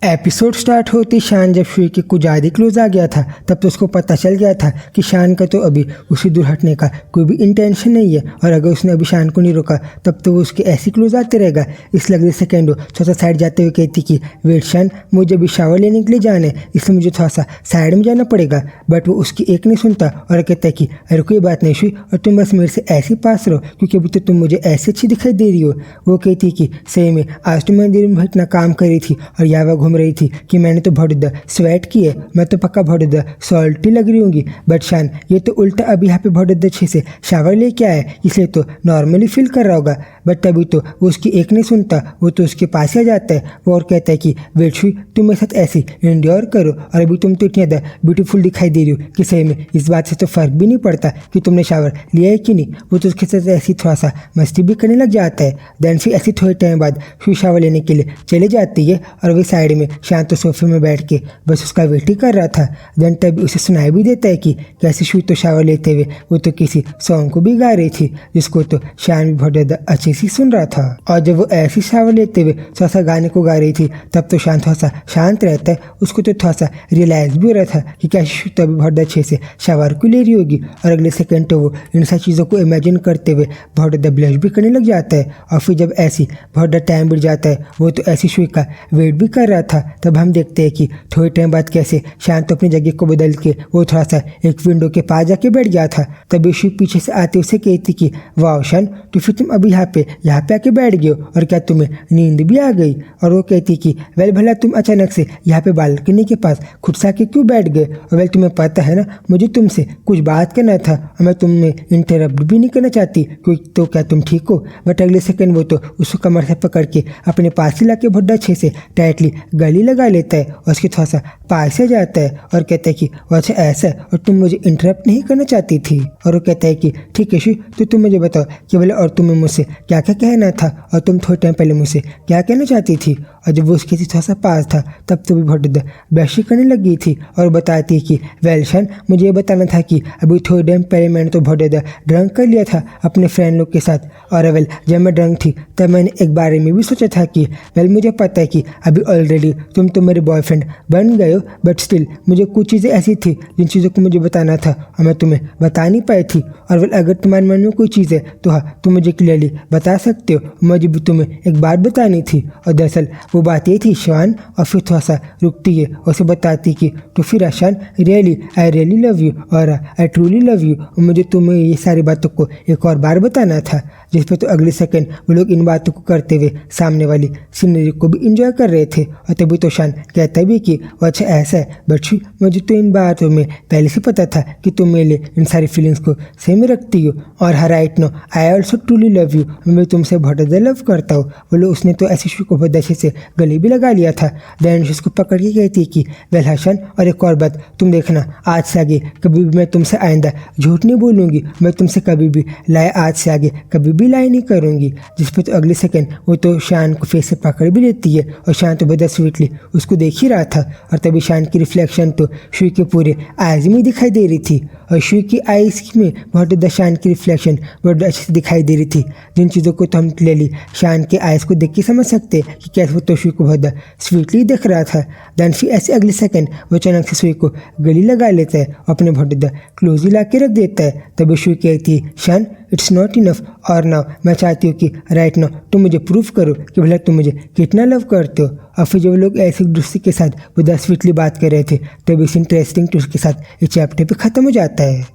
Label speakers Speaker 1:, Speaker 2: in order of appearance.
Speaker 1: Episode start होते शान जब शुई के कुछ ज़्यादा क्लोज आ गया था तब तो उसको पता चल गया था कि शान का तो अभी उसे दूर हटने का कोई भी इंटेंशन नहीं है और अगर उसने अभी शान को नहीं रोका तब तो वो उसके ऐसे क्लोज आते रहेगा। इसलिए अगले सेकेंड थोड़ा सा साइड जाते हुए कहती कि वेट शान, मुझे अभी शावर लेने के लिए जाना है इसलिए मुझे थोड़ा सा साइड में जाना पड़ेगा। बट वो उसकी एक नहीं सुनता और कहता है कि अरे कोई बात नहीं शुई, और तुम बस मेरे से ऐसे पास रहो क्योंकि अभी तो तुम मुझे ऐसे अच्छी दिखाई दे रही हो। वो कहती कि सही में आज तो मैं दिन भर इतना काम कर रही थी और यहाँ घूम रही थी कि मैंने तो बहुत ज़्यादा स्वेट की है, मैं तो पक्का बहुत ज़्यादा सॉल्टी लग रही होंगी। बट शान ये तो उल्टा अभी यहाँ पे बहुत ज़्यादा अच्छे से शावर लेके आया है इसलिए तो नॉर्मली फील कर रहा होगा। बट तभी तो वो उसकी एक नहीं सुनता, वो तो उसके पास ही आ जाता है वो और कहता है कि वेट शुई, तुम मेरे साथ ऐसे इंड्योर करो और अभी तुम तो इतनी ज़्यादा ब्यूटीफुल दिखाई दे रही हो कि सही में इस बात से तो फ़र्क भी नहीं पड़ता कि तुमने शावर लिया है कि नहीं। वो तो उसके साथ ऐसी थोड़ा सा मस्ती भी करने लग जाता है। देन फिर ऐसी थोड़े टाइम बाद शुई शावर लेने के लिए चले जाती है और वही साइड में शान तो सोफे में बैठ के बस उसका वेट ही कर रहा था। देन तभी उसे सुनाई भी देता है कि कैसे शुई तो शावर लेते हुए वो तो किसी सॉन्ग को भी गा रही थी जिसको तो शान भी बहुत ज़्यादा अच्छे से सुन रहा था। और जब वो ऐसी शावर लेते हुए थोड़ा सा गाने को गा रही थी तब तो शान थोड़ा सा शांत रहता है। उसको तो थोड़ा सा रियलाइज भी हो रहा था कि कैसे शुई तो अभी बहुत अच्छे से शावर को ले रही होगी और अगले सेकेंड तो वो इन सारी चीज़ों को इमेजिन करते हुए बहुत ज़्यादा ब्लश भी करने लग जाता है। और फिर जब ऐसी बहुत ज़्यादा टाइम बीत जाता है वो तो ऐसी शुई का वेट भी कर रहा था। तब हम देखते हैं कि थोड़े टाइम बाद कैसे शान तो अपनी जगह को बदल के वो थोड़ा सा एक विंडो के पास जाके बैठ गया था। तभी शुई पीछे से आते उसे कहती कि वाह शान, तो फिर तुम अभी यहाँ पे आके बैठ गए हो और क्या तुम्हें नींद भी आ गई। और वो कहती कि वेल भला तुम अचानक से यहाँ पे बालकनी के पास खुद से आके क्यों बैठ गए, और वेल तुम्हें पता है ना मुझे तुमसे कुछ बात करना था और मैं तुम्हें इंटरप्ट भी नहीं करना चाहती क्योंकि तो क्या तुम ठीक हो। बट अगले सेकंड वो तो उसको कमर से पकड़ के अपने पास ही लाके बहुत अच्छे से टाइटली गली लगा लेता है और उसके थोड़ा सा पास से जाता है और कहता है कि अच्छा ऐसा है और तुम मुझे इंटरप्ट नहीं करना चाहती थी। और वो कहता है कि ठीक है शुई, तो तुम मुझे बताओ कि बोले और तुम्हें मुझसे क्या क्या कहना था और तुम थोड़े टाइम पहले मुझसे क्या कहना चाहती थी। और जब वो उसके थोड़ा सा पास था तब तो भी बहुत ज़्यादा बहसी करने लगी थी और बताती कि वेल शान, मुझे ये बताना था कि अभी थोड़े टाइम पहले मैंने तो बहुत ज़्यादा ड्रंक कर लिया था अपने फ्रेंड लोग के साथ। और वेल जब मैं ड्रंक थी तब मैंने एक बारे में भी सोचा था कि वेल मुझे पता है कि अभी ऑलरेडी तुम तो मेरे बॉयफ्रेंड बन गए हो, बट स्टिल मुझे कुछ चीज़ें ऐसी थी जिन चीज़ों को मुझे बताना था और मैं तुम्हें बता नहीं पाई थी। और वेल अगर तुम्हारे मन में कोई चीज़ है तो हाँ तुम मुझे क्लियरली बता सकते हो, मुझे भी तुम्हें एक बात बतानी थी। और दरअसल वो बात ये थी शान। और फिर थोड़ा सा रुकती है और उसे बताती कि तो फिर शान really I really love you और आई ट्रूली लव यू, और मुझे तुम्हें ये सारी बातों को एक और बार बताना था। जिस पर तो अगले सेकंड वो लोग इन बातों को करते हुए सामने वाली सीनरी को भी इंजॉय कर रहे थे। और तभी तो शान कहता भी कि वो अच्छा ऐसा है, बट मुझे तो इन बातों में पहले से पता था कि तुम मेरे लिए इन सारी फीलिंग्स को सही में रखती हो। और हाँ right no I also truly love you, मैं तुमसे बहुत ज़्यादा लव करता हूँ। बोलो उसने तो ऐसी शुई को बहुत अच्छे से गले भी लगा लिया था। देन उसको पकड़ के कहती कि वेल हसन, और एक और बात तुम देखना आज से आगे कभी भी मैं तुमसे आइंदा झूठ नहीं बोलूँगी, मैं तुमसे कभी भी लाए आज से आगे कभी भी लाई नहीं करूँगी। जिस पर तो अगले सेकंड वो तो शान को फेस से पकड़ भी लेती है और शान तो बहुत स्वीटली उसको देख ही रहा था। और तभी शान की रिफ्लेक्शन तो शुई के पूरे आइज में दिखाई दे रही थी और शुई की आइज में बहुत ज़्यादा शान की रिफ्लेक्शन बहुत अच्छे से दिखाई दे रही थी, जिन चीज़ों को तो हम क्लियरली शान के आइज को देख के समझ सकते हैं कि कैसे वो तो शुई को बहुत स्वीटली देख रहा था। देन फिर ऐसे अगले सेकंड वो अचानक से शुई को गली लगा लेता है और अपने बहुत ज़्यादा क्लोजली ला के रख देता है। तभी शुई कहती है शान इट्स नॉट इनफ, और नाउ मैं चाहती हूँ कि राइट नाउ तुम मुझे प्रूफ करो कि भला तुम मुझे कितना लव करते हो। और फिर जब लोग ऐसे एक दूसरे के साथ बहुत स्वीटली बात कर रहे थे तब इस इंटरेस्टिंग ट्विस्ट के साथ ये चैप्टर पे ख़त्म हो जाता है।